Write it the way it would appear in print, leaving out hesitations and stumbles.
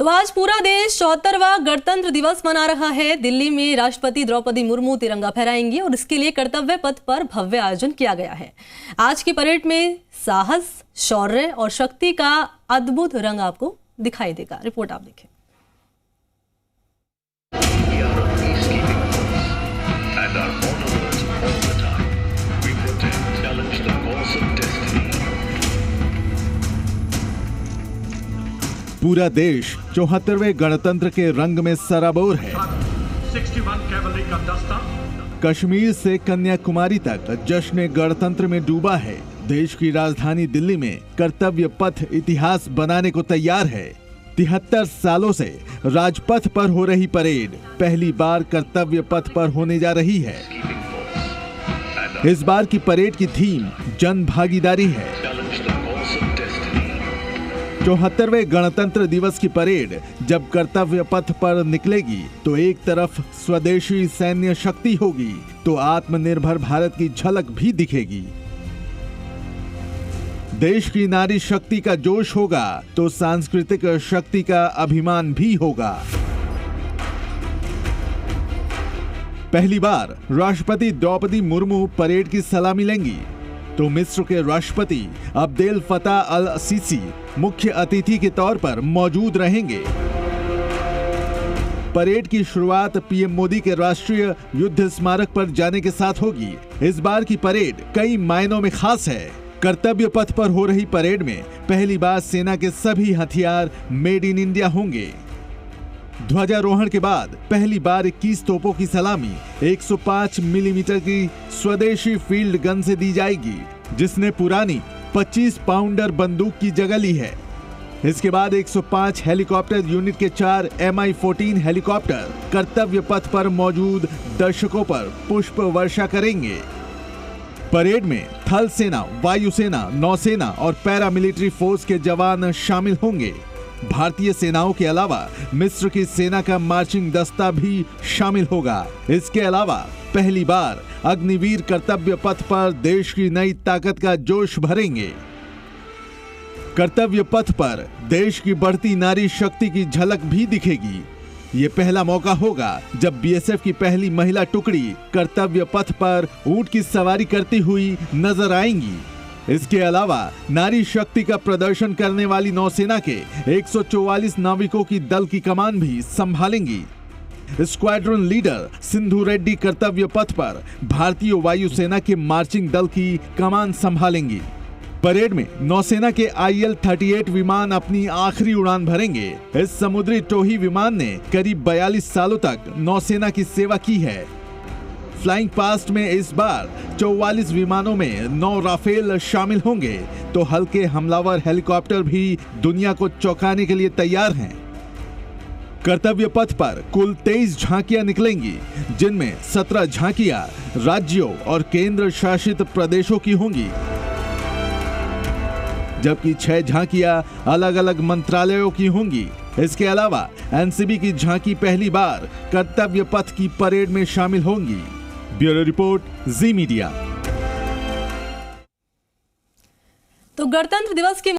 अब आज पूरा देश 74वां गणतंत्र दिवस मना रहा है। दिल्ली में राष्ट्रपति द्रौपदी मुर्मू तिरंगा फहराएंगी और इसके लिए कर्तव्य पथ पर भव्य आयोजन किया गया है। आज की परेड में साहस, शौर्य और शक्ति का अद्भुत रंग आपको दिखाई देगा। रिपोर्ट आप देखें। पूरा देश 74वें गणतंत्र के रंग में सराबोर है। 61 कैवलरी का दस्ता कश्मीर से कन्याकुमारी तक जश्न गणतंत्र में डूबा है। देश की राजधानी दिल्ली में कर्तव्य पथ इतिहास बनाने को तैयार है। 73 सालों से राजपथ पर हो रही परेड पहली बार कर्तव्य पथ पर होने जा रही है। इस बार की परेड की थीम जन भागीदारी है। 74वें गणतंत्र दिवस की परेड जब कर्तव्य पथ पर निकलेगी तो एक तरफ स्वदेशी सैन्य शक्ति होगी तो आत्मनिर्भर भारत की झलक भी दिखेगी। देश की नारी शक्ति का जोश होगा तो सांस्कृतिक शक्ति का अभिमान भी होगा। पहली बार राष्ट्रपति द्रौपदी मुर्मू परेड की सलामी लेंगी तो मिस्र के राष्ट्रपति अब्देल फताह अल सीसी मुख्य अतिथि के तौर पर मौजूद रहेंगे। परेड की शुरुआत पीएम मोदी के राष्ट्रीय युद्ध स्मारक पर जाने के साथ होगी। इस बार की परेड कई मायनों में खास है। कर्तव्य पथ पर हो रही परेड में पहली बार सेना के सभी हथियार मेड इन इंडिया होंगे। ध्वजारोहण के बाद पहली बार 21 तोपों की सलामी 105 मिलीमीटर की स्वदेशी फील्ड गन से दी जाएगी, जिसने पुरानी 25 पाउंडर बंदूक की जगह ली है। इसके बाद 105 हेलीकॉप्टर यूनिट के 4 Mi-14 हेलीकॉप्टर कर्तव्य पथ पर मौजूद दर्शकों पर पुष्प वर्षा करेंगे। परेड में थल सेना, वायुसेना, नौसेना और पैरामिलिट्री फोर्स के जवान शामिल होंगे। भारतीय सेनाओं के अलावा मिस्र की सेना का मार्चिंग दस्ता भी शामिल होगा। इसके अलावा पहली बार अग्निवीर कर्तव्य पथ पर देश की नई ताकत का जोश भरेंगे। कर्तव्य पथ पर देश की बढ़ती नारी शक्ति की झलक भी दिखेगी। ये पहला मौका होगा जब बीएसएफ की पहली महिला टुकड़ी कर्तव्य पथ पर ऊंट की सवारी करती हुई नजर आएंगी। इसके अलावा नारी शक्ति का प्रदर्शन करने वाली नौसेना के 144 नाविकों की दल की कमान भी संभालेंगी। स्क्वाड्रन लीडर सिंधु रेड्डी कर्तव्य पथ पर भारतीय वायुसेना के मार्चिंग दल की कमान संभालेंगी। परेड में नौसेना के IL-38 विमान अपनी आखिरी उड़ान भरेंगे। इस समुद्री टोही विमान ने करीब 42 सालों तक नौसेना की सेवा की है। फ्लाइंग पास्ट में इस बार 44 विमानों में 9 राफेल शामिल होंगे तो हल्के हमलावर हेलीकॉप्टर भी दुनिया को चौंकाने के लिए तैयार हैं। कर्तव्य पथ पर कुल 23 झांकियां निकलेंगी, जिनमें 17 झांकियां राज्यों और केंद्र शासित प्रदेशों की होंगी, जबकि 6 झांकियां अलग अलग मंत्रालयों की होंगी। इसके अलावा एनसीबी की झांकी पहली बार कर्तव्य पथ की परेड में शामिल होंगी। ब्यूरो रिपोर्ट, जी मीडिया। तो गणतंत्र दिवस की